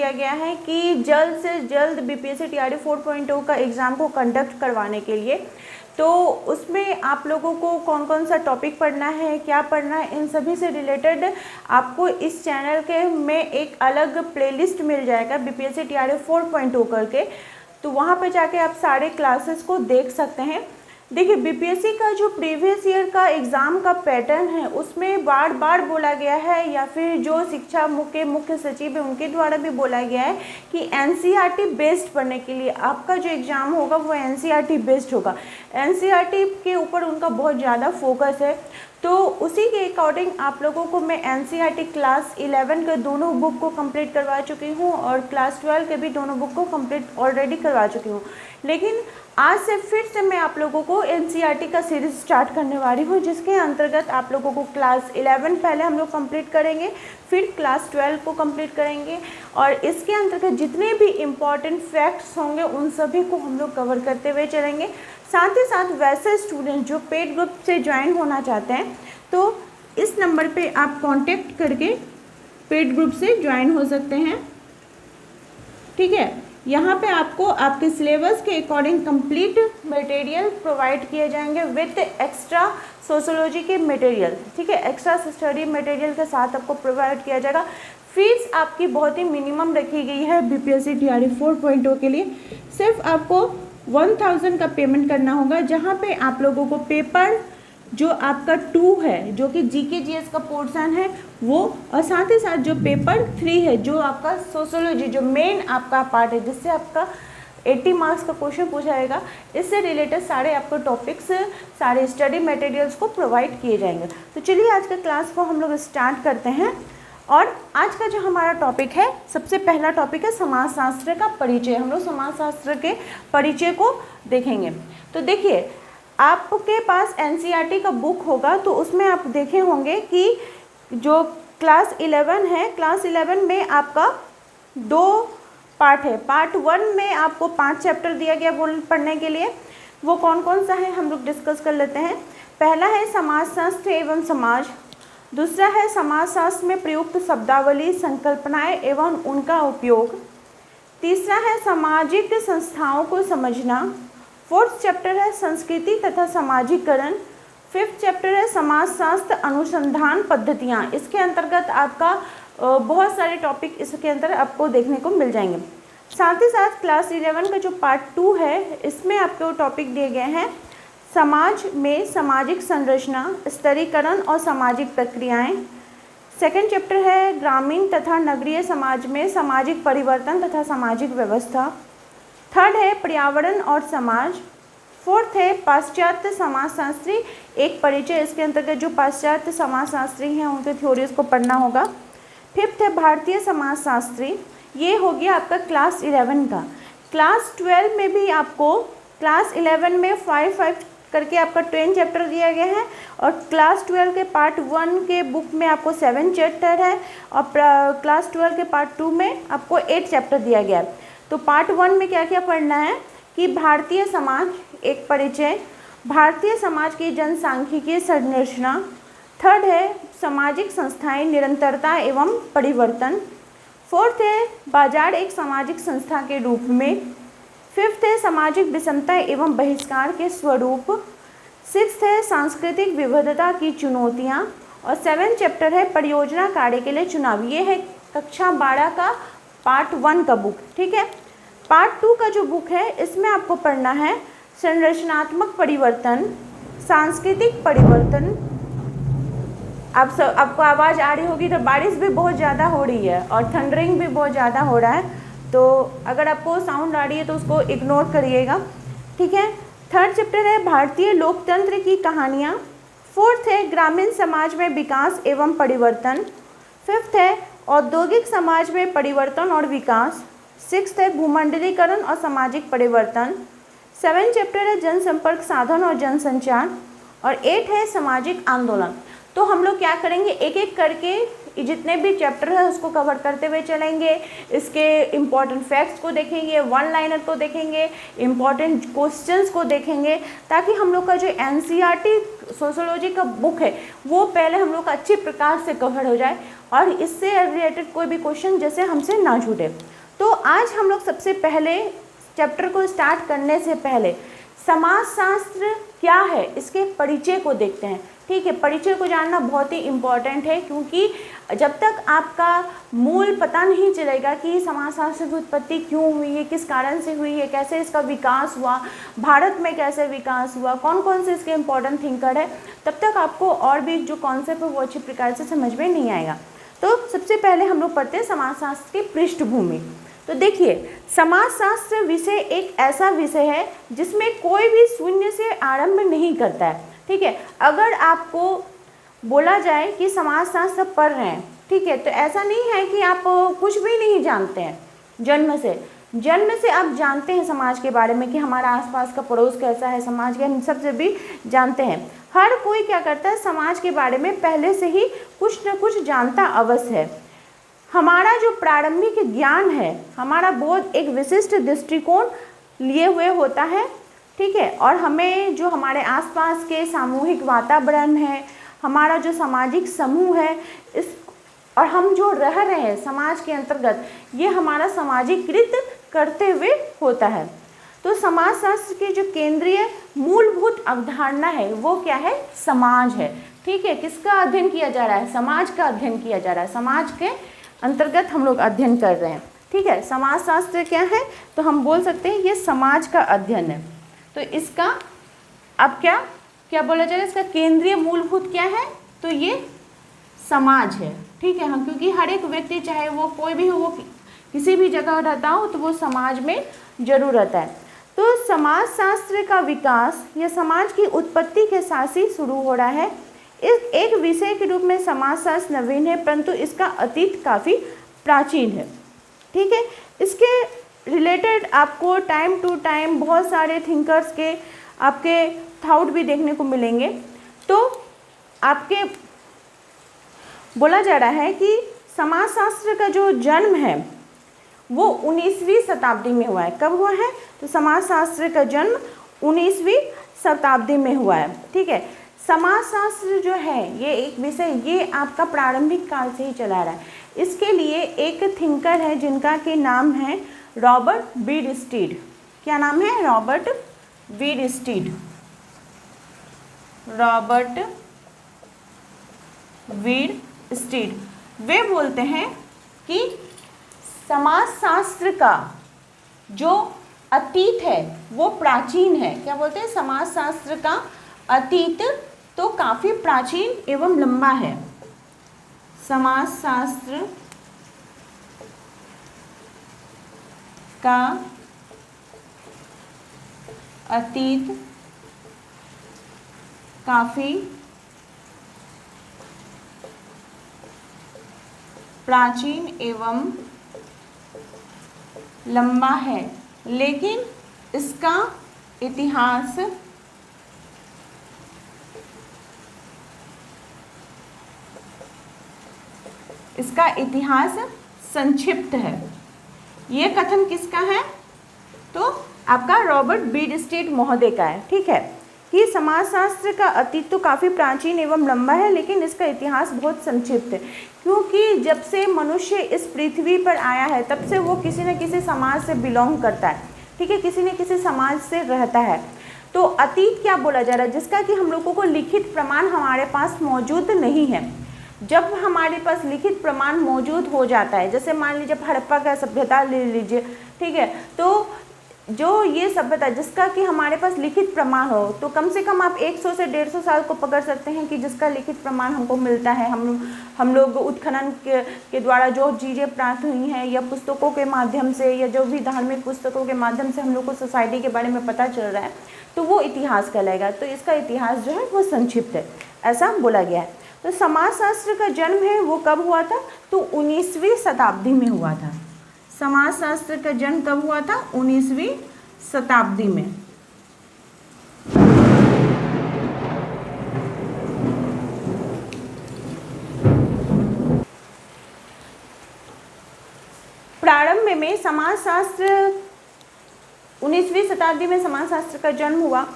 दिया गया है कि जल्द से जल्द बीपीएससी टीआरडी 4.0 का एग्ज़ाम को कंडक्ट करवाने के लिए। तो उसमें आप लोगों को कौन कौन सा टॉपिक पढ़ना है, क्या पढ़ना है, इन सभी से रिलेटेड आपको इस चैनल के में एक अलग प्लेलिस्ट मिल जाएगा बीपीएससी टीआरडी 4.0 करके। तो वहाँ पे जाके आप सारे क्लासेस को देख सकते हैं। देखिए, बीपीएससी का जो प्रीवियस ईयर का एग्ज़ाम का पैटर्न है उसमें बार बार बोला गया है, या फिर जो शिक्षा के मुख्य सचिव है उनके द्वारा भी बोला गया है कि एनसीईआरटी बेस्ड पढ़ने के लिए आपका जो एग्ज़ाम होगा वो एनसीईआरटी बेस्ड होगा। एनसीईआरटी के ऊपर उनका बहुत ज़्यादा फोकस है। तो उसी के अकॉर्डिंग आप लोगों को मैं एनसीईआरटी क्लास 11 के दोनों बुक को कंप्लीट करवा चुकी हूँ और क्लास 12 के भी दोनों बुक को कंप्लीट ऑलरेडी करवा चुकी हूँ। लेकिन आज से फिर से मैं आप लोगों को एनसीईआरटी का सीरीज स्टार्ट करने वाली हूँ, जिसके अंतर्गत आप लोगों को क्लास 11 पहले हम लोग कंप्लीट करेंगे, फिर क्लास 12 को कंप्लीट करेंगे और इसके अंतर्गत जितने भी इम्पॉर्टेंट फैक्ट्स होंगे उन सभी को हम लोग कवर करते हुए चलेंगे। साथ ही साथ वैसे स्टूडेंट जो पेड ग्रुप से ज्वाइन होना चाहते हैं तो इस नंबर पे आप कांटेक्ट करके पेड ग्रुप से ज्वाइन हो सकते हैं। ठीक है, यहाँ पे आपको आपके सिलेबस के अकॉर्डिंग कंप्लीट मटेरियल प्रोवाइड किए जाएंगे विथ एक्स्ट्रा सोशोलॉजी के मटेरियल। ठीक है, एक्स्ट्रा स्टडी मटेरियल के साथ आपको प्रोवाइड किया जाएगा। फीस आपकी बहुत ही मिनिमम रखी गई है बीपीएससी टीआरडी 4.0 के लिए। सिर्फ आपको 1000 का पेमेंट करना होगा, जहाँ पे आप लोगों को पेपर जो आपका 2 है, जो कि जीके जीएस का पोर्शन है वो, और साथ ही साथ जो पेपर 3 है जो आपका सोशोलॉजी जो मेन आपका पार्ट है जिससे आपका 80 मार्क्स का क्वेश्चन पूछा जाएगा, इससे रिलेटेड सारे आपको टॉपिक्स, सारे स्टडी मटेरियल्स को प्रोवाइड किए जाएंगे। तो चलिए आज के क्लास को हम लोग स्टार्ट करते हैं। और आज का जो हमारा टॉपिक है, सबसे पहला टॉपिक है समाजशास्त्र का परिचय। हम लोग समाजशास्त्र के परिचय को देखेंगे। तो देखिए, आपके पास एनसीईआरटी का बुक होगा तो उसमें आप देखे होंगे कि जो क्लास 11 है, क्लास 11 में आपका 2 पार्ट है। पार्ट 1 में आपको 5 चैप्टर दिया गया पढ़ने के लिए। वो कौन कौन सा है हम लोग डिस्कस कर लेते हैं। पहला है समाजशास्त्र एवं समाज, दूसरा है समाजशास्त्र में प्रयुक्त शब्दावली, संकल्पनाएं एवं उनका उपयोग, तीसरा है सामाजिक संस्थाओं को समझना, 4th चैप्टर है संस्कृति तथा सामाजिकरण, 5th चैप्टर है समाजशास्त्र अनुसंधान पद्धतियाँ। इसके अंतर्गत आपका बहुत सारे टॉपिक इसके अंदर आपको देखने को मिल जाएंगे। साथ ही साथ क्लास 11 का जो पार्ट 2 है इसमें आपको टॉपिक दिए गए हैं समाज में सामाजिक संरचना, स्तरीकरण और सामाजिक प्रक्रियाएं। 2nd चैप्टर है ग्रामीण तथा नगरीय समाज में सामाजिक परिवर्तन तथा सामाजिक व्यवस्था। 3rd है पर्यावरण और समाज। 4th है पाश्चात्य समाजशास्त्री एक परिचय। इसके अंतर्गत जो पाश्चात्य समाजशास्त्री हैं उनके थ्योरीज को पढ़ना होगा। 5th है भारतीय समाजशास्त्री। ये हो गया आपका क्लास 11 का। क्लास 12 में भी आपको क्लास 11 में 5 करके आपका 10 चैप्टर दिया गया है और क्लास 12 के पार्ट 1 के बुक में आपको 7 चैप्टर है और क्लास 12 के पार्ट 2 में आपको 8 चैप्टर दिया गया है। तो पार्ट 1 में क्या क्या पढ़ना है कि भारतीय समाज एक परिचय, भारतीय समाज की जनसांख्यिकीय संरचना। 3rd है सामाजिक संस्थाएं, निरंतरता एवं परिवर्तन। 4th है बाजार एक सामाजिक संस्था के रूप में। 5th है सामाजिक विषमता एवं बहिष्कार के स्वरूप। 6th है सांस्कृतिक विविधता की चुनौतियाँ और 7th चैप्टर है परियोजना कार्य के लिए चुनाव। ये है कक्षा 12 का पार्ट 1 का बुक। ठीक है, पार्ट 2 का जो बुक है इसमें आपको पढ़ना है संरचनात्मक परिवर्तन, सांस्कृतिक परिवर्तन। आपको आवाज़ आ रही होगी तो बारिश भी बहुत ज़्यादा हो रही है और थंडरिंग भी बहुत ज़्यादा हो रहा है, तो अगर आपको साउंड आ रही है तो उसको इग्नोर करिएगा। ठीक है, 3rd चैप्टर है भारतीय लोकतंत्र की कहानियाँ। 4th है ग्रामीण समाज में विकास एवं परिवर्तन। 5th है औद्योगिक समाज में परिवर्तन और विकास। 6th है भूमंडलीकरण और सामाजिक परिवर्तन। 7th चैप्टर है जनसंपर्क साधन और जनसंचार और 8 है सामाजिक आंदोलन। तो हम लोग क्या करेंगे, एक एक करके जितने भी चैप्टर है उसको कवर करते हुए चलेंगे। इसके इम्पॉर्टेंट फैक्ट्स को देखेंगे, 1 लाइनर को देखेंगे, इम्पॉर्टेंट क्वेश्चंस को देखेंगे, ताकि हम लोग का जो एनसीईआरटी सोशोलॉजी का बुक है वो पहले हम लोग का अच्छे प्रकार से कवर हो जाए और इससे रिलेटेड कोई भी क्वेश्चन जैसे हमसे ना छूटे। तो आज हम लोग सबसे पहले चैप्टर को स्टार्ट करने से पहले समाजशास्त्र क्या है इसके परिचय को देखते हैं। ठीक है, परिचय को जानना बहुत ही इम्पॉर्टेंट है, क्योंकि जब तक आपका मूल पता नहीं चलेगा कि समाजशास्त्र की उत्पत्ति क्यों हुई है, किस कारण से हुई है, कैसे इसका विकास हुआ, भारत में कैसे विकास हुआ, कौन कौन से इसके इम्पॉर्टेंट थिंकर है, तब तक आपको और भी जो कॉन्सेप्ट है वो अच्छी प्रकार से समझ में नहीं आएगा। तो सबसे पहले हम लोग पढ़ते हैं समाजशास्त्र की पृष्ठभूमि। तो देखिए, समाजशास्त्र विषय एक ऐसा विषय है जिसमें कोई भी शून्य से आरंभ नहीं करता है। ठीक है, अगर आपको बोला जाए कि समाजशास्त्र पढ़ रहे हैं, ठीक है, तो ऐसा नहीं है कि आप कुछ भी नहीं जानते हैं। जन्म से आप जानते हैं समाज के बारे में कि हमारा आसपास का पड़ोस कैसा है, समाज के हम सब से भी जानते हैं। हर कोई क्या करता है, समाज के बारे में पहले से ही कुछ न कुछ जानता अवश्य है। हमारा जो प्रारंभिक ज्ञान है, हमारा बोध एक विशिष्ट दृष्टिकोण लिए हुए होता है। ठीक है, और हमें जो हमारे आसपास के सामूहिक वातावरण है, हमारा जो सामाजिक समूह है, इस और हम जो रह रहे हैं समाज के अंतर्गत, ये हमारा सामाजिकृत करते हुए होता है। तो समाजशास्त्र की जो केंद्रीय मूलभूत अवधारणा है वो क्या है, समाज है। ठीक है, किसका अध्ययन किया जा रहा है, समाज का अध्ययन किया जा रहा है, समाज के अंतर्गत हम लोग अध्ययन कर रहे हैं। ठीक है, समाजशास्त्र क्या है, तो हम बोल सकते हैं ये समाज का अध्ययन है। तो इसका अब क्या बोला जाए, इसका केंद्रीय मूलभूत क्या है, तो ये समाज है। ठीक है, हम क्योंकि हर एक व्यक्ति चाहे वो कोई भी हो, वो किसी भी जगह रहता हो, तो वो समाज में जरूर रहता है। तो समाजशास्त्र का विकास या समाज की उत्पत्ति के साथ ही शुरू हो रहा है। इस एक विषय के रूप में समाजशास्त्र नवीन है, परंतु इसका अतीत काफ़ी प्राचीन है। ठीक है, इसके रिलेटेड आपको टाइम टू टाइम बहुत सारे थिंकर्स के आपके थॉट भी देखने को मिलेंगे। तो आपके बोला जा रहा है कि समाजशास्त्र का जो जन्म है वो 19वीं शताब्दी में हुआ है। कब हुआ है, तो समाजशास्त्र का जन्म 19वीं शताब्दी में हुआ है। ठीक है, समाजशास्त्र जो है ये एक विषय, ये आपका प्रारंभिक काल से ही चला रहा है। इसके लिए एक थिंकर है जिनका कि नाम है रॉबर्ट बीड स्टीड। क्या नाम है, Robert Bierstedt. Robert Bierstedt वे बोलते हैं कि समाजशास्त्र का जो अतीत है वो प्राचीन है। क्या बोलते हैं, समाजशास्त्र का अतीत तो काफ़ी प्राचीन एवं लंबा है। समाजशास्त्र का अतीत काफ़ी प्राचीन एवं लंबा है, लेकिन इसका इतिहास संक्षिप्त है। ये कथन किसका है, तो आपका रॉबर्ट बीड स्टीड महोदय का है। ठीक है, कि समाजशास्त्र का अतीत तो काफ़ी प्राचीन एवं लंबा है, लेकिन इसका इतिहास बहुत संक्षिप्त है, क्योंकि जब से मनुष्य इस पृथ्वी पर आया है तब से वो किसी न किसी समाज से बिलोंग करता है। ठीक है, किसी न किसी समाज से रहता है। तो अतीत क्या बोला जा रहा है, जिसका कि हम लोगों को लिखित प्रमाण हमारे पास मौजूद नहीं है। जब हमारे पास लिखित प्रमाण मौजूद हो जाता है, जैसे मान लीजिए हड़प्पा का सभ्यता ले लीजिए, ठीक है, तो जो ये सभ्यता जिसका कि हमारे पास लिखित प्रमाण हो, तो कम से कम आप 100 से 150 साल को पकड़ सकते हैं कि जिसका लिखित प्रमाण हमको मिलता है। हम लोग उत्खनन के द्वारा जो चीज़ें प्राप्त हुई हैं, या पुस्तकों के माध्यम से, या जो भी धार्मिक पुस्तकों के माध्यम से हम लोग को सोसाइटी के बारे में पता चल रहा है, तो वो इतिहास कहलाएगा। तो इसका इतिहास जो है वो संक्षिप्त है, ऐसा बोला गया है। तो समाजशास्त्र का जन्म है वो कब हुआ था, तो 19वीं शताब्दी में हुआ था। समाजशास्त्र का जन्म कब हुआ था, 19वीं शताब्दी में। प्रारंभ में समाजशास्त्र 19वीं शताब्दी में समाजशास्त्र का जन्म हुआ।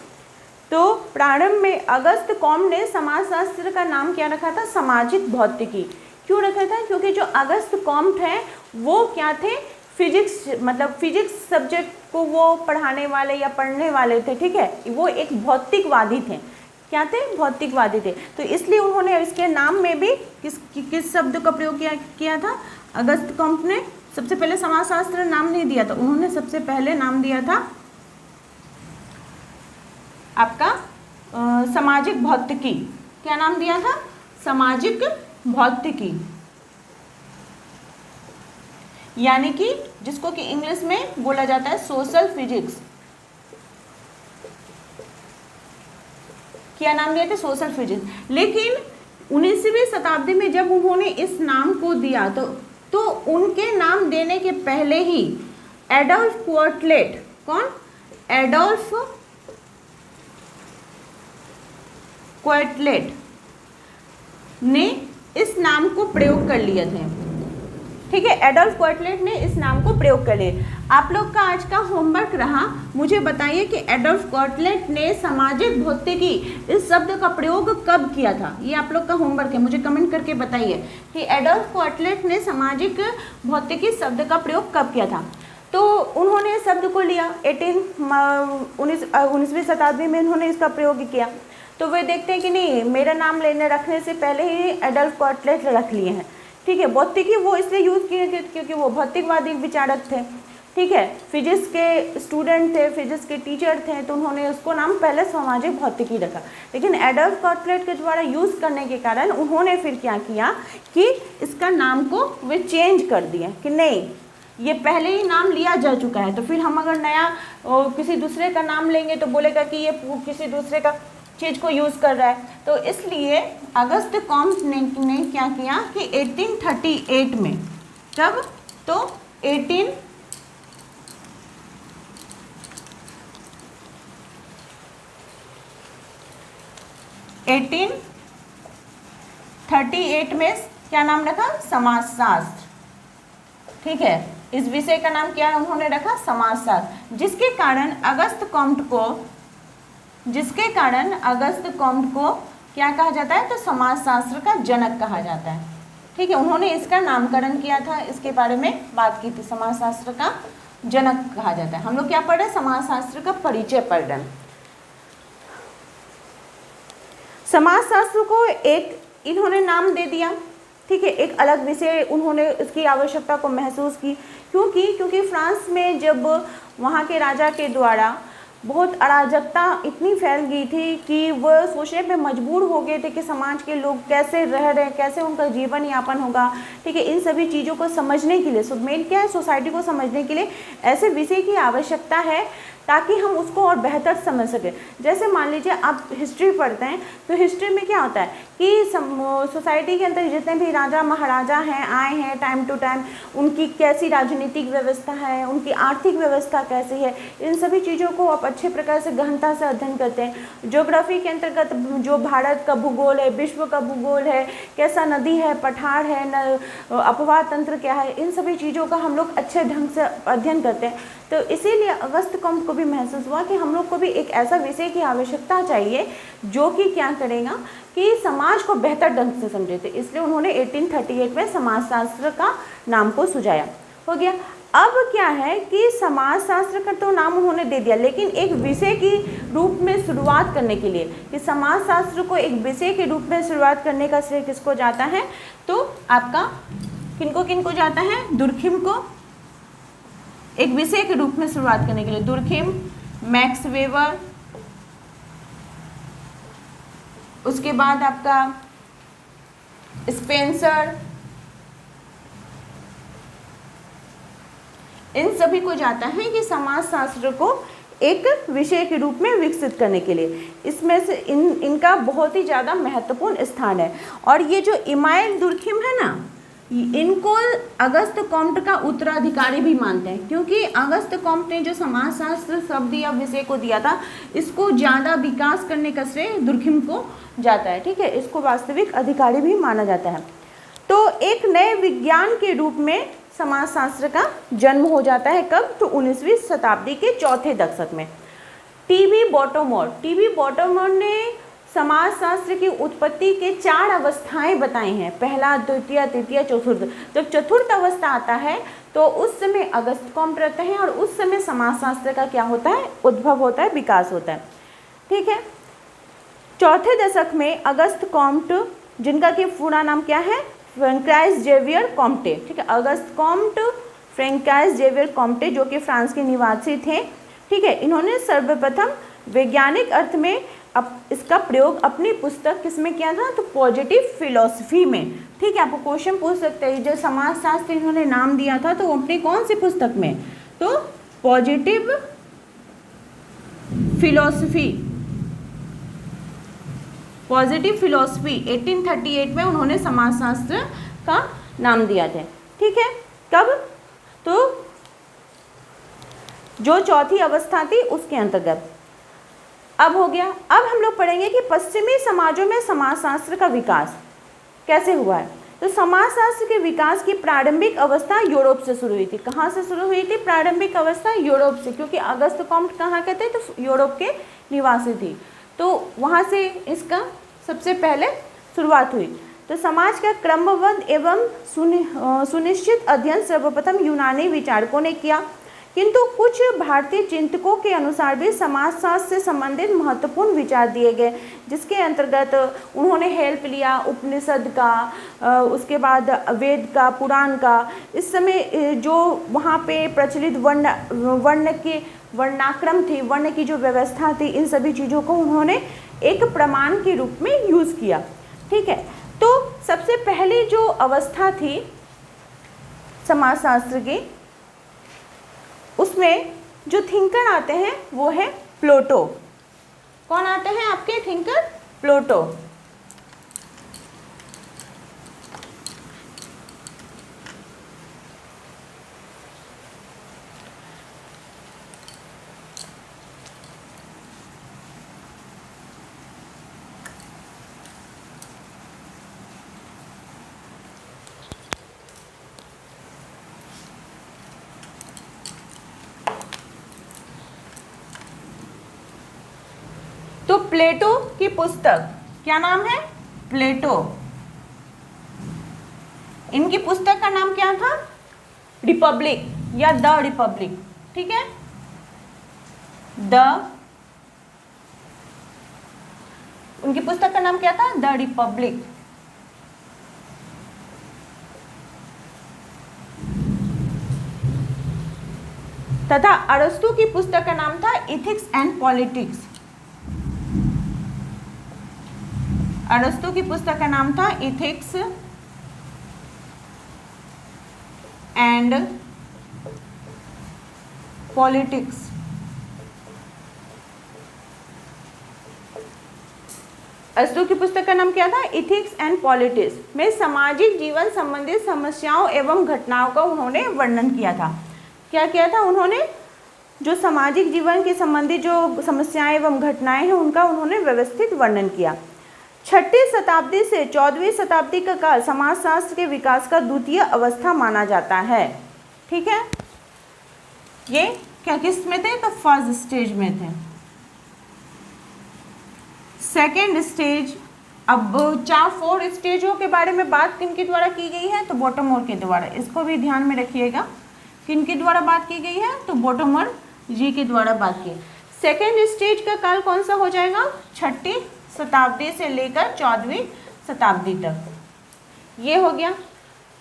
तो प्रारंभ में अगस्त कॉम्ट ने समाजशास्त्र का नाम क्या रखा था, सामाजिक भौतिकी। क्यों रखा था? क्योंकि जो अगस्त कॉम्ट हैं वो क्या थे, फिजिक्स, मतलब फिजिक्स सब्जेक्ट को वो पढ़ाने वाले या पढ़ने वाले थे, ठीक है, वो एक भौतिकवादी थे। क्या थे? भौतिकवादी थे। तो इसलिए उन्होंने इसके नाम में भी किस शब्द का प्रयोग किया था? अगस्त कॉम्ट ने सबसे पहले समाजशास्त्र नाम नहीं दिया था, उन्होंने सबसे पहले नाम दिया था आपका सामाजिक भौतिकी। क्या नाम दिया था? सामाजिक भौतिकी, यानी कि जिसको कि इंग्लिश में बोला जाता है सोशल फिजिक्स। क्या नाम दिया था? Social physics. लेकिन 19वीं शताब्दी में जब उन्होंने इस नाम को दिया तो उनके नाम देने के पहले ही एडोल्फ क्वार्टलेट, कौन? एडोल्फ क्वार्टलेट ने इस नाम को प्रयोग कर लिए थे, ठीक है, एडोल्फ क्वार्टलेट ने इस नाम को प्रयोग कर लिया। आप लोग का आज का होमवर्क रहा, मुझे बताइए कि एडोल्फ क्वार्टलेट ने सामाजिक भौतिकी इस शब्द का प्रयोग कब किया था? ये आप लोग का होमवर्क है, मुझे कमेंट करके बताइए कि एडोल्फ क्वार्टलेट ने सामाजिक भौतिकी शब्द का प्रयोग कब किया था। तो उन्होंने शब्द को लिया 19वीं शताब्दी में उन्होंने इसका प्रयोग किया। तो वे देखते हैं कि नहीं, मेरा नाम लेने रखने से पहले ही एडोल्फ क्वार्टलेट रख लिए हैं, ठीक है। भौतिकी वो इसलिए यूज़ किए क्योंकि वो भौतिकवादी विचारक थे, ठीक है, फिजिक्स के स्टूडेंट थे, फिजिक्स के टीचर थे, तो उन्होंने उसको नाम पहले सामाजिक भौतिकी रखा। लेकिन एडोल्फ क्वार्टलेट के द्वारा यूज़ करने के कारण उन्होंने फिर क्या किया कि इसका नाम को वे चेंज कर दिए कि नहीं, ये पहले ही नाम लिया जा चुका है, तो फिर हम अगर नया किसी दूसरे का नाम लेंगे तो बोलेगा कि ये किसी दूसरे का चीज़ को यूज़ कर रहा है। तो इसलिए अगस्त कॉम्ट ने क्या किया कि 1838 में, जब तो 1838 में क्या नाम रखा? समाजशास्त्र, ठीक है, इस विषय का नाम क्या उन्होंने रखा? समाजशास्त्र, जिसके कारण अगस्त कॉम्ट को क्या कहा जाता है? तो समाजशास्त्र का जनक कहा जाता है, ठीक है। उन्होंने इसका नामकरण किया था, इसके बारे में बात की थी, समाजशास्त्र का जनक कहा जाता है। हम लोग क्या पढ़ रहे हैं? समाजशास्त्र का परिचय पढ़ रहे हैं। समाजशास्त्र को एक इन्होंने नाम दे दिया, ठीक है, एक अलग विषय उन्होंने इसकी आवश्यकता को महसूस की। क्योंकि फ्रांस में जब वहाँ के राजा के द्वारा बहुत अराजकता इतनी फैल गई थी कि वह सोचने पे मजबूर हो गए थे कि समाज के लोग कैसे रह रहे हैं, कैसे उनका जीवन यापन होगा, ठीक है, इन सभी चीज़ों को समझने के लिए, मेन क्या है, सोसाइटी को समझने के लिए ऐसे विषय की आवश्यकता है ताकि हम उसको और बेहतर समझ सकें। जैसे मान लीजिए आप हिस्ट्री पढ़ते हैं, तो हिस्ट्री में क्या होता है कि सोसाइटी के अंदर जितने भी राजा महाराजा हैं आए हैं टाइम टू टाइम, उनकी कैसी राजनीतिक व्यवस्था है, उनकी आर्थिक व्यवस्था कैसी है, इन सभी चीज़ों को आप अच्छे प्रकार से गहनता से अध्ययन करते हैं। ज्योग्राफी के अंतर्गत जो भारत का भूगोल है, विश्व का भूगोल है, कैसा नदी है, पठार है, अपवाह तंत्र क्या है, इन सभी चीज़ों का हम लोग अच्छे ढंग से अध्ययन करते हैं। तो इसीलिए अगस्त कॉम्ट को भी महसूस हुआ कि हम लोग को भी एक ऐसा विषय की आवश्यकता चाहिए जो कि क्या करेगा कि समाज को बेहतर ढंग से समझे थे, इसलिए उन्होंने 1838 में समाजशास्त्र का नाम को सुझाया। हो गया। अब क्या है कि समाजशास्त्र का तो नाम उन्होंने दे दिया, लेकिन एक विषय की रूप में शुरुआत करने के लिए कि समाजशास्त्र को एक विषय के रूप में शुरुआत करने का श्रेय किसको जाता है? तो आपका किनको जाता है? दुर्खिम को एक विषय के रूप में शुरुआत करने के लिए दुर्खिम, मैक्स वेबर, उसके बाद आपका स्पेंसर, इन सभी को जाता है कि समाजशास्त्र को एक विषय के रूप में विकसित करने के लिए। इसमें से इनका बहुत ही ज़्यादा महत्वपूर्ण स्थान है। और ये जो इमाइल दुर्खिम है ना, इनको अगस्त कॉम्ट का उत्तराधिकारी भी मानते हैं, क्योंकि अगस्त कॉम्ट ने जो समाजशास्त्र शब्द या विषय को दिया था, इसको ज़्यादा विकास करने का श्रेय दुर्खिम को जाता है, ठीक है, इसको वास्तविक अधिकारी भी माना जाता है। तो एक नए विज्ञान के रूप में समाजशास्त्र का जन्म हो जाता है कब? तो 19वीं शताब्दी के चौथे दशक में। टीबी बॉटोमोर ने समाजशास्त्र की उत्पत्ति के 4 अवस्थाएं बताई हैं, पहला, द्वितीय, तृतीय, चतुर्थ। जब चतुर्थ अवस्था आता है तो उस समय अगस्त कॉम्ट रहते हैं और उस समय समाजशास्त्र का क्या होता है, उद्भव होता है, विकास होता है। ठीक है, चौथे दशक में अगस्त कॉम्ट, जिनका कि पूरा नाम क्या है, फ्रैंकोइस जेवियर कॉम्टे। ठीक है, Auguste Comte François Xavier Comte, जो कि फ्रांस के निवासी थे। ठीक है, इन्होंने सर्वप्रथम वैज्ञानिक अर्थ में अब इसका प्रयोग अपनी पुस्तक किसमें किया था, तो पॉजिटिव फिलॉसफी में। ठीक है, आपको क्वेश्चन पूछ सकते हैं, जो समाजशास्त्र इन्होंने नाम दिया था तो वो अपनी कौन सी पुस्तक में, तो पॉजिटिव फिलॉसफी, पॉजिटिव फिलॉसफी 1838 में उन्होंने समाजशास्त्र का नाम दिया था। ठीक है, कब, तो जो चौथी अवस्था थी उसके अंतर्गत। अब हो गया, अब हम लोग पढ़ेंगे कि पश्चिमी समाजों में समाजशास्त्र का विकास कैसे हुआ है। तो समाजशास्त्र के विकास की प्रारंभिक अवस्था यूरोप से शुरू हुई थी। कहाँ से शुरू हुई थी प्रारंभिक अवस्था, यूरोप से, क्योंकि अगस्त कॉम्ट कहाँ के थे, तो यूरोप के निवासी थी, तो वहाँ से इसका सबसे पहले शुरुआत हुई। तो समाज का क्रमबद्ध एवं सुनिश्चित अध्ययन सर्वप्रथम यूनानी विचारकों ने किया, किंतु कुछ भारतीय चिंतकों के अनुसार भी समाजशास्त्र से संबंधित महत्वपूर्ण विचार दिए गए, जिसके अंतर्गत उन्होंने हेल्प लिया उपनिषद का, उसके बाद वेद का, पुराण का। इस समय जो वहाँ पे प्रचलित वर्ण के वर्णाक्रम थी, वर्ण की जो व्यवस्था थी, इन सभी चीज़ों को उन्होंने एक प्रमाण के रूप में यूज़ किया। ठीक है, तो सबसे पहली जो अवस्था थी समाजशास्त्र की, उसमें जो थिंकर आते हैं वो है प्लेटो। कौन आते हैं आपके थिंकर, प्लेटो। तो प्लेटो की पुस्तक क्या नाम है, प्लेटो। इनकी पुस्तक का नाम क्या था, रिपब्लिक या द रिपब्लिक। ठीक है, उनकी पुस्तक का नाम क्या था, द रिपब्लिक। तथा अरस्तु की पुस्तक का नाम था इथिक्स एंड पॉलिटिक्स। अरस्तु की पुस्तक का नाम था इथिक्स एंड पॉलिटिक्स। अरस्तु की पुस्तक का नाम क्या था, इथिक्स एंड पॉलिटिक्स में सामाजिक जीवन संबंधित समस्याओं एवं घटनाओं का उन्होंने वर्णन किया था। क्या किया था उन्होंने, जो सामाजिक जीवन के संबंधी जो समस्याएं एवं घटनाएं हैं उनका उन्होंने व्यवस्थित वर्णन किया। 6वीं शताब्दी से 14वीं शताब्दी का काल समाजशास्त्र के विकास का द्वितीय अवस्था माना जाता है। ठीक है, ये क्या किस में थे, तो फर्स्ट स्टेज में थे। सेकेंड स्टेज, अब 4 स्टेजों के बारे में बात किनके द्वारा की गई है, तो बॉटमोर के द्वारा। इसको भी ध्यान में रखिएगा, किनके द्वारा बात की गई है, तो बॉटमोर जी के द्वारा बात की। सेकेंड स्टेज का काल कौन सा हो जाएगा, 6वीं शताब्दी से लेकर 14वीं शताब्दी तक। ये हो गया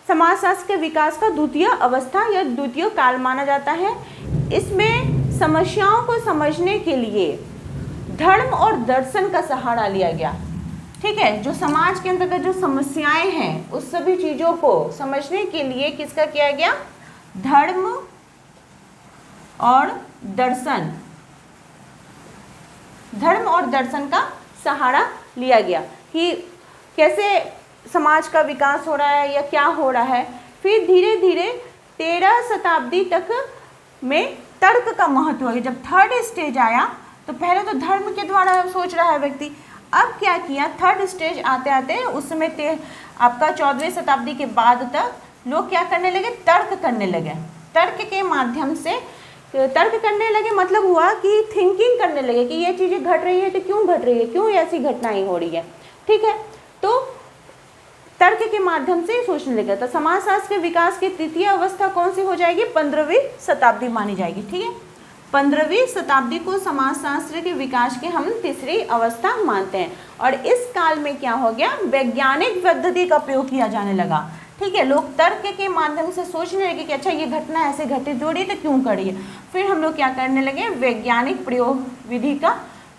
समाजशास्त्र के विकास का द्वितीय अवस्था या द्वितीय काल माना जाता है। इसमें समस्याओं को समझने के लिए धर्म और दर्शन का सहारा लिया गया। ठीक है, जो समाज के अंतर्गत जो समस्याएं हैं उस सभी चीज़ों को समझने के लिए किसका किया गया, धर्म और दर्शन, धर्म और दर्शन का सहारा लिया गया कि कैसे समाज का विकास हो रहा है या क्या हो रहा है। फिर धीरे धीरे 13 शताब्दी तक में तर्क का महत्व है। जब थर्ड स्टेज आया तो पहले तो धर्म के द्वारा सोच रहा है व्यक्ति, अब क्या किया, थर्ड स्टेज आते आते उसमें आपका 14वीं शताब्दी के बाद तक लोग क्या करने लगे, तर्क करने लगे। तर्क के माध्यम से तर्क करने लगे मतलब हुआ कि थिंकिंग करने लगे कि ये चीज़ें घट रही है तो क्यों घट रही है, क्यों ऐसी घटनाएं हो रही है। ठीक है, तो तर्क के माध्यम से सोचने लगा। तो समाजशास्त्र के विकास की तृतीय अवस्था कौन सी हो जाएगी, 15वीं शताब्दी मानी जाएगी। ठीक है, 15वीं शताब्दी को समाजशास्त्र के विकास की हम तीसरी अवस्था मानते हैं। और इस काल में क्या हो गया, वैज्ञानिक पद्धति का प्रयोग किया जाने लगा। ठीक है, लोग तर्क के माध्यम से सोचने लगे कि अच्छा ये घटना ऐसे घटित हो रही है तो क्यों कर रही है। फिर हम लोग क्या करने लगे, वैज्ञानिक प्रयोग विधि का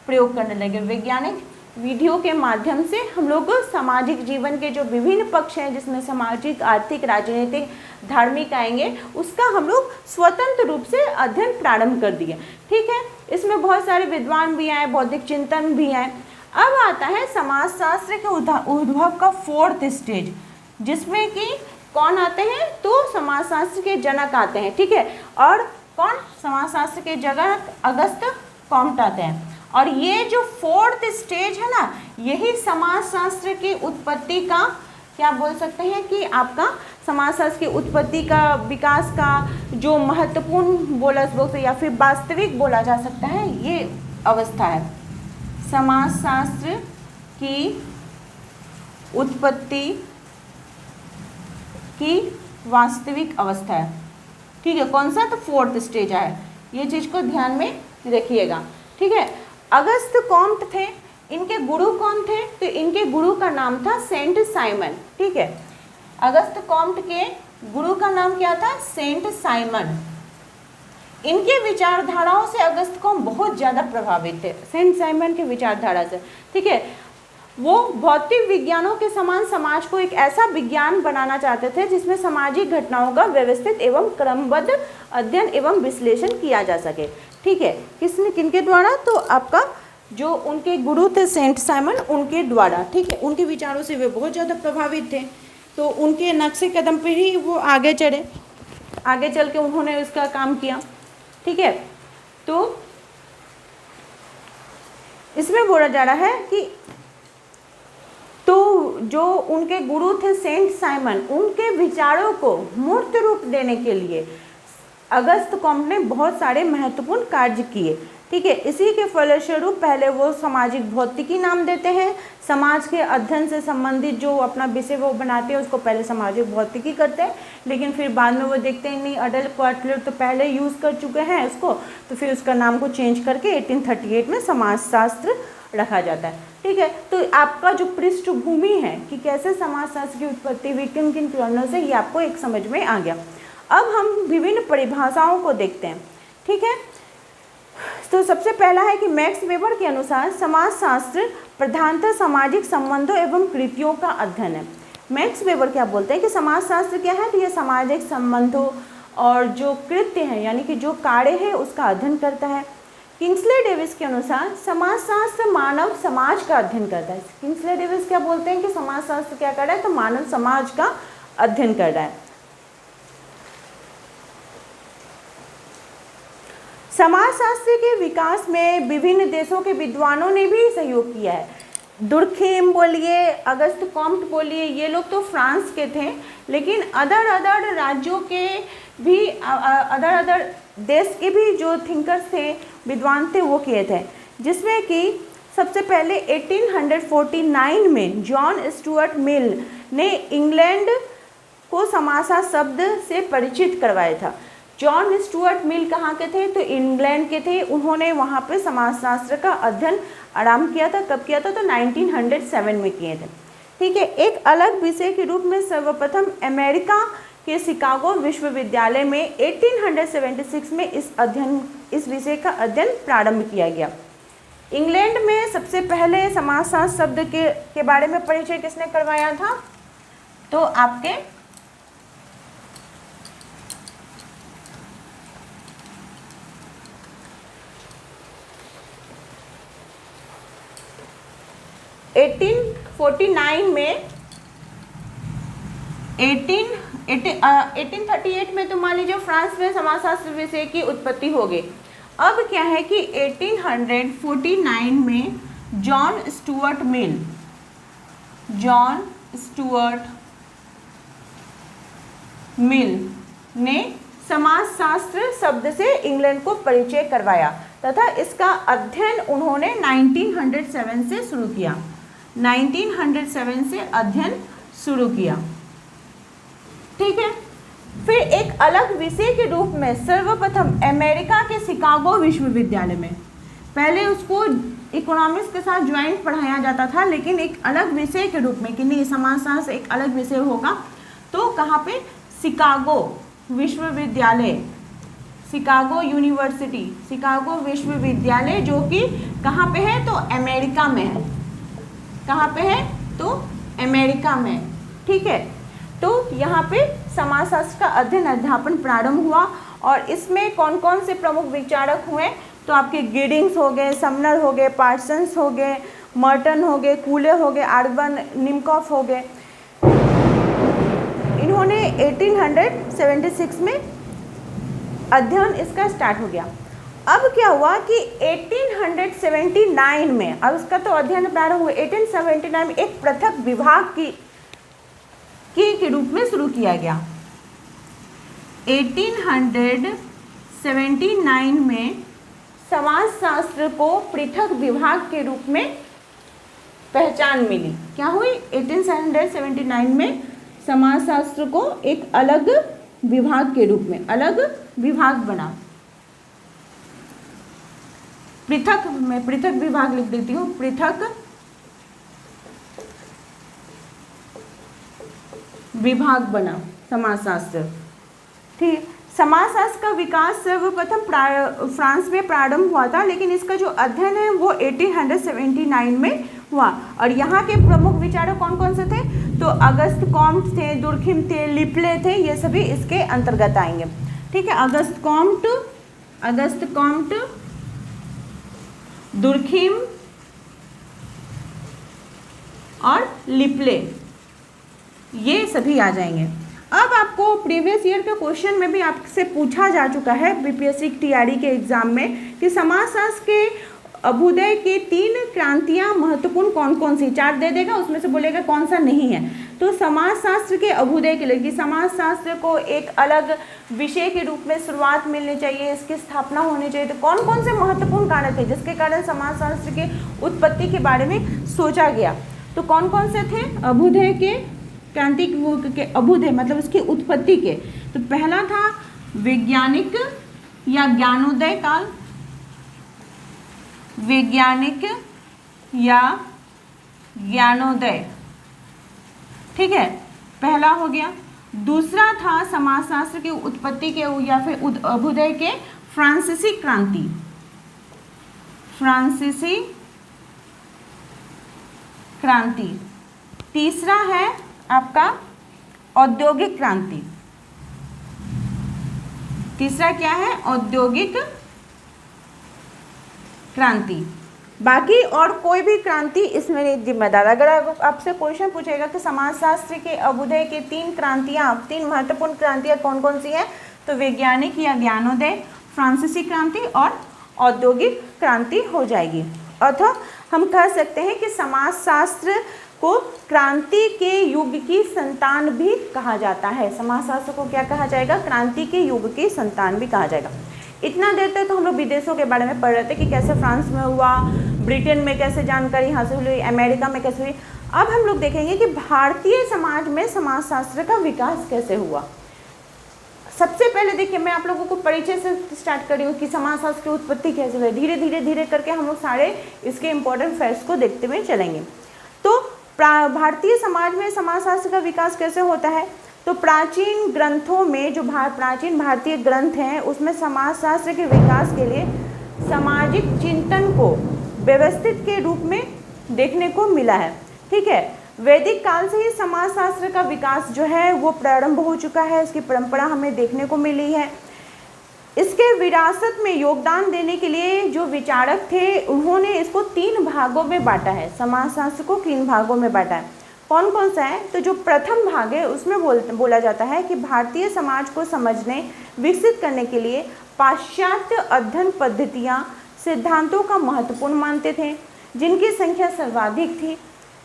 प्रयोग करने लगे। वैज्ञानिक विधियों के माध्यम से हम लोग सामाजिक जीवन के जो विभिन्न पक्ष हैं, जिसमें सामाजिक, आर्थिक, राजनीतिक, धार्मिक आएंगे, उसका हम लोग स्वतंत्र रूप से अध्ययन प्रारंभ कर दिए। ठीक है, इसमें बहुत सारे विद्वान भी आए, बौद्धिक चिंतन भी आए। अब आता है समाजशास्त्र के उद्भव का 4th स्टेज, जिसमें कि कौन आते हैं, तो समाजशास्त्र के जनक आते हैं। ठीक है, और कौन, समाजशास्त्र के जनक अगस्त कॉम्ट आते हैं। और ये जो 4th स्टेज है ना, यही समाजशास्त्र की उत्पत्ति का, क्या बोल सकते हैं कि आपका समाजशास्त्र की उत्पत्ति का, विकास का जो महत्वपूर्ण बोला सकते या फिर वास्तविक बोला जा सकता है, ये अवस्था है। समाजशास्त्र की उत्पत्ति की वास्तविक अवस्था है। ठीक है, कौन सा, तो 4th स्टेज है। ये चीज़ को ध्यान में रखिएगा। ठीक है, अगस्त कॉम्ट थे, इनके गुरु कौन थे, तो इनके गुरु का नाम था सेंट साइमन। ठीक है, अगस्त कॉम्ट के गुरु का नाम क्या था, सेंट साइमन। इनके विचारधाराओं से अगस्त कॉम्ट बहुत ज़्यादा प्रभावित थे, सेंट साइमन के विचारधारा से। ठीक है, वो भौतिक विज्ञानों के समान समाज को एक ऐसा विज्ञान बनाना चाहते थे जिसमें सामाजिक घटनाओं का व्यवस्थित एवं क्रमबद्ध अध्ययन एवं विश्लेषण किया जा सके। ठीक है, किनके द्वारा, तो आपका जो उनके गुरु थे सेंट साइमन, उनके द्वारा। ठीक है, उनके विचारों से वे बहुत ज़्यादा प्रभावित थे, तो उनके नक्शे कदम पर ही वो आगे चले, आगे चल के उन्होंने उसका काम किया। ठीक है, तो इसमें बोला जा रहा है कि तो जो उनके गुरु थे सेंट साइमन, उनके विचारों को मूर्त रूप देने के लिए अगस्त कॉम्ट ने बहुत सारे महत्वपूर्ण कार्य किए। ठीक है, इसी के फलस्वरूप पहले वो सामाजिक भौतिकी नाम देते हैं, समाज के अध्ययन से संबंधित जो अपना विषय वो बनाते हैं उसको पहले सामाजिक भौतिकी करते हैं, लेकिन फिर बाद में वो देखते हैं नहीं, अडल क्वार्टलर तो पहले यूज़ कर चुके हैं उसको, तो फिर उसका नाम को चेंज करके 1838 में समाजशास्त्र रखा जाता है। ठीक है, तो आपका जो पृष्ठभूमि है कि कैसे समाजशास्त्र की उत्पत्ति हुई, किन किन कारणों से, ये आपको एक समझ में आ गया। अब हम विभिन्न परिभाषाओं को देखते हैं। ठीक है, तो सबसे पहला है कि मैक्स वेबर के अनुसार समाजशास्त्र प्रधानतः सामाजिक संबंधों एवं कृतियों का अध्ययन है। मैक्स वेबर क्या बोलते हैं कि समाजशास्त्र क्या है, तो ये सामाजिक संबंधों और जो कृत्य हैं यानी कि जो कार्य है उसका अध्ययन करता है। किंग्सले डेविस के अनुसार समाजशास्त्र मानव समाज का अध्ययन करता है। किंग्सले डेविस क्या बोलते हैं कि समाजशास्त्र क्या कर रहा है, तो मानव समाज का अध्ययन कर रहा है। समाजशास्त्र के विकास में विभिन्न देशों के विद्वानों ने भी सहयोग किया है। दुर्खेम बोलिए, अगस्त कॉम्ट बोलिए, ये लोग तो फ्रांस के थे, लेकिन अदर राज्यों के भी, अदर देश के भी जो थिंकर्स थे, विद्वान थे, वो किए थे। जिसमें कि सबसे पहले 1849 में जॉन स्टुअर्ट मिल ने इंग्लैंड को समाजशास्त्र शब्द से परिचित करवाया था। जॉन स्टुअर्ट मिल कहाँ के थे, तो इंग्लैंड के थे। उन्होंने वहाँ पे समाजशास्त्र का अध्ययन आरंभ किया था। कब किया था, तो 1907 में किए थे। ठीक है, एक अलग विषय के रूप में सर्वप्रथम अमेरिका के शिकागो विश्वविद्यालय में 1876 में इस विषय का अध्ययन प्रारंभ किया गया। इंग्लैंड में सबसे पहले समाजशास्त्र शब्द के बारे में परिचय किसने करवाया था, तो आपके 1849 में 1838 में तो मान लीजिए फ्रांस में समाजशास्त्र विषय की उत्पत्ति हो गई। अब क्या है कि 1849 में जॉन स्टुअर्ट मिल ने समाजशास्त्र शब्द से इंग्लैंड को परिचय करवाया तथा इसका अध्ययन उन्होंने 1907 से शुरू किया। 1907 से अध्ययन शुरू किया। ठीक है। फिर एक अलग विषय के रूप में सर्वप्रथम अमेरिका के शिकागो विश्वविद्यालय में, पहले उसको इकोनॉमिक्स के साथ ज्वाइंट पढ़ाया जाता था, लेकिन एक अलग विषय के रूप में कि नहीं समाजशास्त्र एक अलग विषय होगा, तो कहाँ पे, शिकागो विश्वविद्यालय, शिकागो यूनिवर्सिटी, शिकागो विश्वविद्यालय, जो कि कहाँ पे है, तो अमेरिका में है। कहाँ पे है, तो अमेरिका में। ठीक है। तो यहाँ पे समाजशास्त्र का अध्ययन अध्यापन प्रारंभ हुआ और इसमें कौन कौन से प्रमुख विचारक हुए, तो आपके गिडिंग्स हो गए, समनर हो गए, पार्सन्स हो गए, मर्टन हो गए, कूले हो गए, आर्बन निमकॉफ हो गए। इन्होंने 1876 में अध्ययन इसका स्टार्ट हो गया। अब क्या हुआ कि 1879 में, अब इसका तो अध्ययन प्रारंभ हुआ, 1879 में एक पृथक विभाग के रूप में शुरू किया गया। 1879 में समाजशास्त्र को पृथक विभाग के रूप में पहचान मिली। क्या हुई, 1879 में समाजशास्त्र को एक अलग विभाग के रूप में, अलग विभाग बना। पृथक, मैं पृथक विभाग लिख देती हूँ, पृथक विभाग बना समाजशास्त्र। ठीक। समाजशास्त्र का विकास सर्वप्रथम फ्रांस में प्रारंभ हुआ था, लेकिन इसका जो अध्ययन है वो 1879 में हुआ। और यहाँ के प्रमुख विचारक कौन कौन से थे, तो अगस्त कॉम्ट थे, दुर्खिम थे, लिपले थे, ये सभी इसके अंतर्गत आएंगे। ठीक है। अगस्त कॉम्ट, दुर्खिम और लिपले, ये सभी आ जाएंगे। अब आपको प्रीवियस ईयर के क्वेश्चन में भी आपसे पूछा जा चुका है बीपीएससी टीआरई के एग्जाम में कि समाजशास्त्र के अभ्युदय की 3 क्रांतियां महत्वपूर्ण कौन कौन सी, 4 दे देगा, उसमें से बोलेगा कौन सा नहीं है। तो समाजशास्त्र के अभ्युदय के लिए कि समाजशास्त्र को एक अलग विषय के रूप में शुरुआत मिलनी चाहिए, इसकी स्थापना होनी चाहिए, तो कौन कौन से महत्वपूर्ण कारण थे जिसके कारण समाजशास्त्र के उत्पत्ति के बारे में सोचा गया, तो कौन कौन से थे अभ्युदय के, क्रांति के अभ्युदय मतलब उसकी उत्पत्ति के। तो पहला था वैज्ञानिक या ज्ञानोदय काल, वैज्ञानिक या ज्ञानोदय। ठीक है, पहला हो गया। दूसरा था समाजशास्त्र की उत्पत्ति के या फिर अभ्युदय के फ्रांसीसी क्रांति, फ्रांसीसी क्रांति। तीसरा है आपका औद्योगिक क्रांति। तीसरा क्या है, औद्योगिक क्रांति। बाकी और कोई भी क्रांति इसमें नहीं जिम्मेदार। अगर आपसे क्वेश्चन पूछेगा कि समाजशास्त्र के अभ्युदय के 3 क्रांतियां, 3 महत्वपूर्ण क्रांतियां कौन कौन सी हैं, तो वैज्ञानिक या ज्ञानोदय, फ्रांसीसी क्रांति और औद्योगिक क्रांति हो जाएगी। अतः हम कह सकते हैं कि समाजशास्त्र को क्रांति के युग की संतान भी कहा जाता है। समाजशास्त्र को क्या कहा जाएगा, क्रांति के युग की संतान भी कहा जाएगा। इतना देर तक तो हम लोग विदेशों के बारे में पढ़ रहे थे कि कैसे फ्रांस में हुआ, ब्रिटेन में कैसे जानकारी हासिल हुई, अमेरिका में कैसे हुई। अब हम लोग देखेंगे कि भारतीय समाज में समाजशास्त्र का विकास कैसे हुआ। सबसे पहले देखिए, मैं आप लोगों को परिचय से स्टार्ट कर रही हूँ कि समाजशास्त्र की उत्पत्ति कैसे हुई। धीरे धीरे धीरे करके हम लोग सारे इसके इम्पोर्टेंट फैक्ट्स को देखते हुए चलेंगे। तो भारतीय समाज में समाजशास्त्र का विकास कैसे होता है, तो प्राचीन ग्रंथों में जो प्राचीन भारतीय ग्रंथ हैं उसमें समाजशास्त्र के विकास के लिए सामाजिक चिंतन को व्यवस्थित के रूप में देखने को मिला है। ठीक है, वैदिक काल से ही समाजशास्त्र का विकास जो है वो प्रारंभ हो चुका है, इसकी परंपरा हमें देखने को मिली है। इसके विरासत में योगदान देने के लिए जो विचारक थे उन्होंने इसको 3 भागों में बांटा है। समाजशास्त्र को 3 भागों में बांटा है। कौन कौन सा है, तो जो प्रथम भाग है उसमें बोला जाता है कि भारतीय समाज को समझने विकसित करने के लिए पाश्चात्य अध्ययन पद्धतियाँ सिद्धांतों का महत्वपूर्ण मानते थे, जिनकी संख्या सर्वाधिक थी।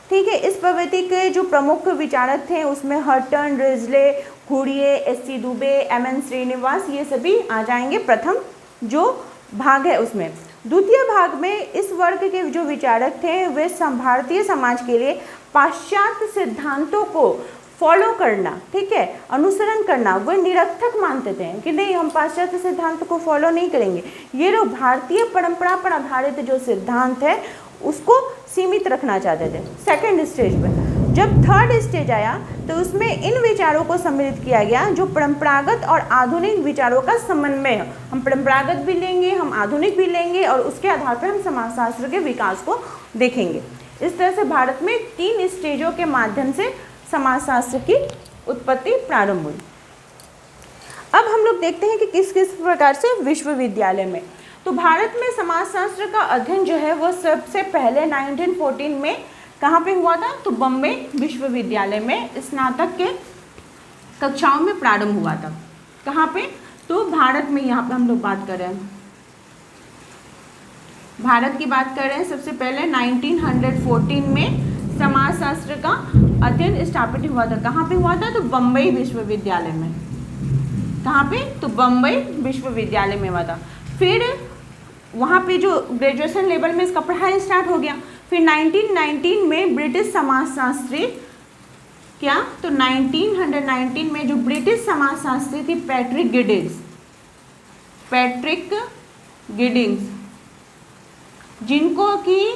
ठीक है, इस प्रवृत्ति के जो प्रमुख विचारक थे उसमें हर्टन, रिजले, हुड़िये, एस.सी. दुबे, एम.एन. श्रीनिवास, ये सभी आ जाएंगे प्रथम जो भाग है उसमें। द्वितीय भाग में इस वर्ग के जो विचारक थे वे भारतीय समाज के लिए पाश्चात्य सिद्धांतों को फॉलो करना, ठीक है, अनुसरण करना वो निरर्थक मानते थे कि नहीं हम पाश्चात्य सिद्धांत को फॉलो नहीं करेंगे, ये लोग भारतीय परंपरा पर आधारित जो सिद्धांत है उसको सीमित रखना चाहते थे। सेकंड स्टेज में जब थर्ड स्टेज आया तो उसमें इन विचारों को सम्मिलित किया गया जो परंपरागत और आधुनिक विचारों का समन्वय है। हम परंपरागत भी लेंगे, हम आधुनिक भी लेंगे और उसके आधार पर हम समाजशास्त्र के विकास को देखेंगे। इस तरह से भारत में 3 स्टेजों के माध्यम से समाजशास्त्र की उत्पत्ति प्रारंभ हुई। अब हम लोग देखते हैं कि किस किस प्रकार से विश्वविद्यालय में, तो भारत में समाजशास्त्र का अध्ययन जो है वो सबसे पहले 1914 में कहाँ पे हुआ था, तो बम्बई विश्वविद्यालय में स्नातक के कक्षाओं में प्रारंभ हुआ था। कहाँ पे, तो भारत में, यहाँ पे हम लोग बात कर रहे हैं, भारत की बात कर रहे हैं। सबसे पहले 1914 में समाजशास्त्र का अध्ययन स्थापित हुआ था। कहाँ पे हुआ था, तो बम्बई विश्वविद्यालय में। कहाँ पे, तो बम्बई विश्वविद्यालय में हुआ था। फिर वहाँ पे जो ग्रेजुएशन लेवल में इसका पढ़ाई स्टार्ट हो गया। फिर 1919 में ब्रिटिश समाजशास्त्री क्या, तो 1919 में जो ब्रिटिश समाजशास्त्री थी पैट्रिक गिडिंग्स, जिनको कि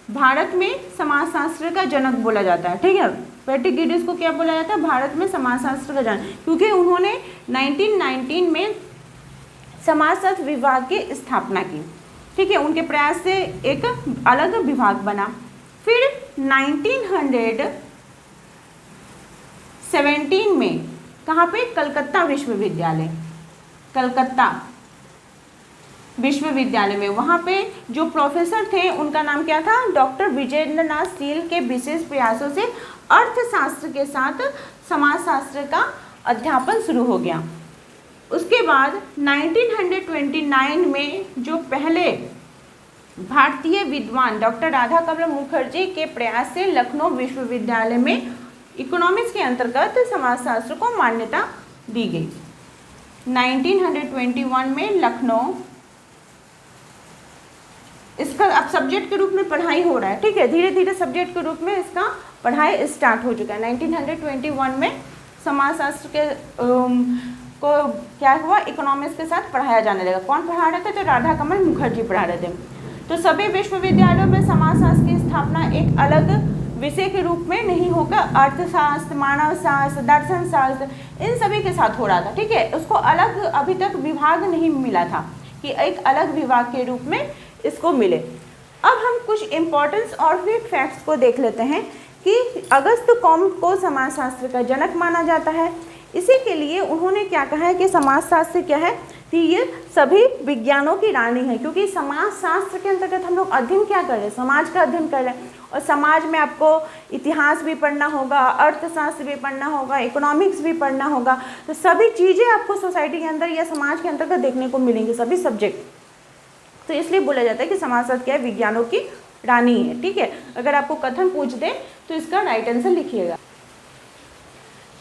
भारत में समाजशास्त्र का जनक बोला जाता है, ठीक है। पैट्रिक गिडिंग्स को क्या बोला जाता है, भारत में समाजशास्त्र का जनक, क्योंकि उन्होंने 1919 में समाजशास्त्र विभाग की स्थापना की, ठीक है। उनके प्रयास से एक अलग विभाग बना। फिर 1917 में कहाँ पे, कलकत्ता विश्वविद्यालय में, वहाँ पे जो प्रोफेसर थे उनका नाम क्या था, डॉक्टर विजेंद्र नाथ शील के विशेष प्रयासों से अर्थशास्त्र के साथ समाजशास्त्र का अध्यापन शुरू हो गया। उसके बाद 1929 में जो पहले भारतीय विद्वान डॉक्टर राधाकमल मुखर्जी के प्रयास से लखनऊ विश्वविद्यालय में इकोनॉमिक्स के अंतर्गत समाजशास्त्र को मान्यता दी गई। 1921 में लखनऊ, इसका अब सब्जेक्ट के रूप में पढ़ाई हो रहा है, ठीक है, धीरे धीरे सब्जेक्ट के रूप में इसका पढ़ाई स्टार्ट हो चुका है। 1921 में समाजशास्त्र के को क्या हुआ, इकोनॉमिक्स के साथ पढ़ाया जाने लगा। कौन पढ़ा रहे थे, तो राधाकमल मुखर्जी पढ़ा रहे थे। तो सभी विश्वविद्यालयों में समाजशास्त्र की स्थापना एक अलग विषय के रूप में नहीं होकर अर्थशास्त्र, मानव शास्त्र, दर्शन शास्त्र, इन सभी के साथ हो रहा था, ठीक है। उसको अलग अभी तक विभाग नहीं मिला था कि एक अलग विभाग के रूप में इसको मिले। अब हम कुछ इम्पोर्टेंस और फैक्ट्स को देख लेते हैं कि अगस्त कॉम्ट को समाजशास्त्र का जनक माना जाता है। इसी के लिए उन्होंने क्या कहा है कि समाजशास्त्र क्या है, कि ये सभी विज्ञानों की रानी है, क्योंकि समाजशास्त्र के अंतर्गत हम लोग अध्ययन क्या कर रहे हैं, समाज का अध्ययन कर रहे हैं। और समाज में आपको इतिहास भी पढ़ना होगा, अर्थशास्त्र भी पढ़ना होगा, इकोनॉमिक्स भी पढ़ना होगा, तो सभी चीज़ें आपको सोसाइटी के अंदर या समाज के अंतर्गत देखने को मिलेंगी, सभी सब्जेक्ट। तो इसलिए बोला जाता है कि समाजशास्त्र क्या है, विज्ञानों की रानी है, ठीक है। अगर आपको कथन पूछ दे तो इसका राइट आंसर लिखिएगा।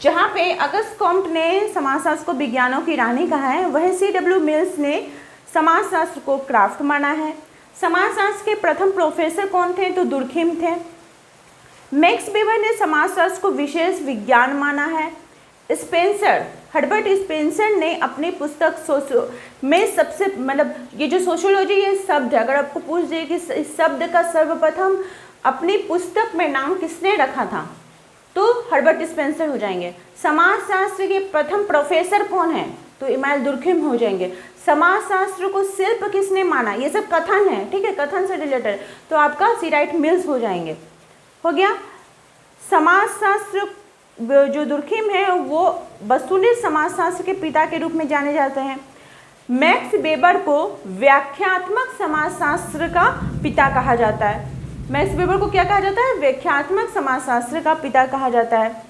जहाँ पे अगस्त कॉम्ट ने समाजशास्त्र को विज्ञानों की रानी कहा है, वह C.W. मिल्स ने समाजशास्त्र को क्राफ्ट माना है। समाजशास्त्र के प्रथम प्रोफेसर कौन थे, तो दुर्खिम थे। मैक्स वेबर ने समाजशास्त्र को विशेष विज्ञान माना है। हर्बर्ट स्पेंसर ने अपनी पुस्तक में सबसे ये जो सोशियोलॉजी ये शब्द है, अगर आपको पूछ दे कि इस शब्द का सर्वप्रथम अपनी पुस्तक में नाम किसने रखा था, तो हर्बर्ट स्पेंसर हो जाएंगे। समाजशास्त्र के प्रथम प्रोफेसर कौन है, तो इमानुएल दुर्खिम हो जाएंगे। समाजशास्त्र को शिल्प किसने माना, ये सब कथन है, ठीक है, कथन से रिलेटेड, तो आपका C. मिल्स हो जाएंगे। हो गया। समाजशास्त्र जो दुर्खिम है वो वस्तुनिष्ठ समाजशास्त्र के पिता के रूप में जाने जाते हैं। मैक्स वेबर को व्याख्यात्मक समाजशास्त्र का पिता कहा जाता है। मैक्स वेबर को क्या कहा जाता है, व्याख्यात्मक समाजशास्त्र का पिता कहा जाता है।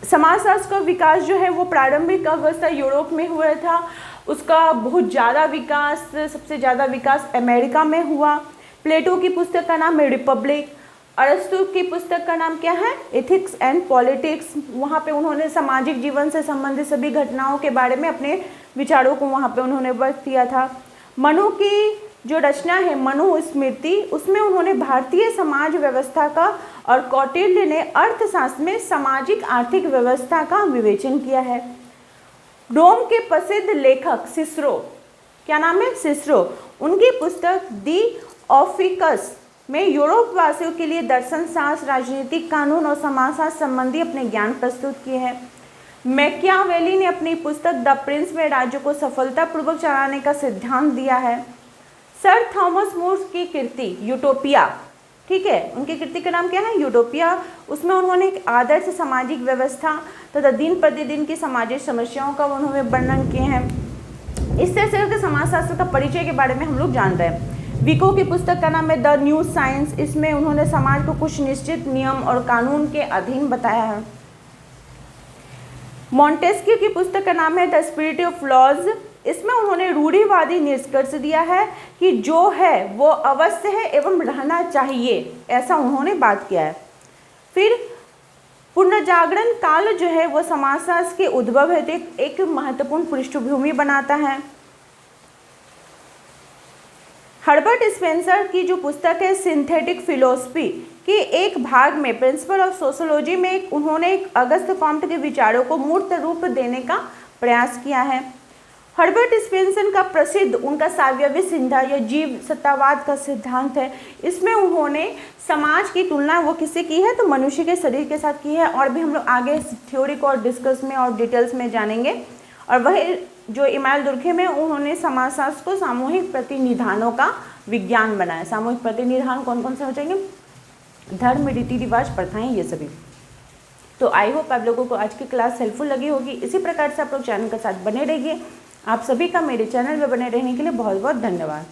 समाजशास्त्र का विकास जो है वो प्रारंभिक अवस्था यूरोप में हुआ था, उसका बहुत ज़्यादा विकास, सबसे ज़्यादा विकास अमेरिका में हुआ। प्लेटो की पुस्तक का नाम है रिपब्लिक। अरस्तु की पुस्तक का नाम क्या है? Ethics and politics. वहाँ पे उन्होंने सामाजिक जीवन से संबंधित सभी घटनाओं के बारे में अपने विचारों को वहाँ पे उन्होंने व्यक्त किया था। मनु की जो रचना है मनुस्मृति, उसमें उन्होंने भारतीय समाज व्यवस्था का और कौटिल्य ने अर्थशास्त्र में सामाजिक आर्थिक व्यवस्था का विवेचन किया है। रोम के प्रसिद्ध लेखक सिसरो, क्या नाम है? सिसरो, उनकी पुस्तक दी ऑफिकस में यूरोप वासियों के लिए दर्शन शास्त्र, राजनीतिक कानून और समाजशास्त्र संबंधी अपने ज्ञान प्रस्तुत किए हैं। मैकियावेली ने अपनी पुस्तक द प्रिंस में राज्य को सफलतापूर्वक चलाने का सिद्धांत दिया है। सर थॉमस मोर की कृति यूटोपिया, ठीक है, उनकी कृति का नाम क्या है? यूटोपिया। उसमें उन्होंने एक आदर्श सामाजिक व्यवस्था तथा दिन प्रतिदिन की सामाजिक समस्याओं का उन्होंने वर्णन किए हैं। इस तरह से समाजशास्त्र का परिचय के बारे में हम लोग जान रहे हैं। विको की पुस्तक का नाम है द न्यू साइंस। इसमें उन्होंने समाज को कुछ निश्चित नियम और कानून के अधीन बताया है। मॉन्टेस्क्यू की पुस्तक का नाम है द स्पिरिट ऑफ लॉज। इसमें उन्होंने रूढ़िवादी निष्कर्ष दिया है कि जो है वो अवश्य है एवं रहना चाहिए, ऐसा उन्होंने बात किया है। फिर पुनर्जागरण काल जो है वो समाजशास्त्र के उद्भव है एक महत्वपूर्ण पृष्ठभूमि बनाता है। हर्बर्ट स्पेंसर की जो पुस्तक है सिंथेटिक फिलोसफी के एक भाग में प्रिंसिपल ऑफ सोशियोलॉजी में उन्होंने एक अगस्त कॉम्ट के विचारों को मूर्त रूप देने का प्रयास किया है। हर्बर्ट स्पेंसर का प्रसिद्ध उनका साव्यवी सिद्धांत या जीव सत्तावाद का सिद्धांत है। इसमें उन्होंने समाज की तुलना वो किससे की है? तो मनुष्य के शरीर के साथ की है। और भी हम लोग आगे इस थ्योरी को और डिस्कस में और डिटेल्स में जानेंगे। और वह जो इमानुएल दुर्खेम में उन्होंने समाजशास्त्र को सामूहिक प्रतिनिधानों का विज्ञान बनाया। सामूहिक प्रतिनिधान कौन कौन से हो जाएंगे? धर्म, रीति रिवाज, प्रथाएं, ये सभी। तो आई होप आप लोगों को आज की क्लास हेल्पफुल लगी होगी। इसी प्रकार से आप लोग चैनल के साथ बने रहिए। आप सभी का मेरे चैनल में बने रहने के लिए बहुत बहुत धन्यवाद।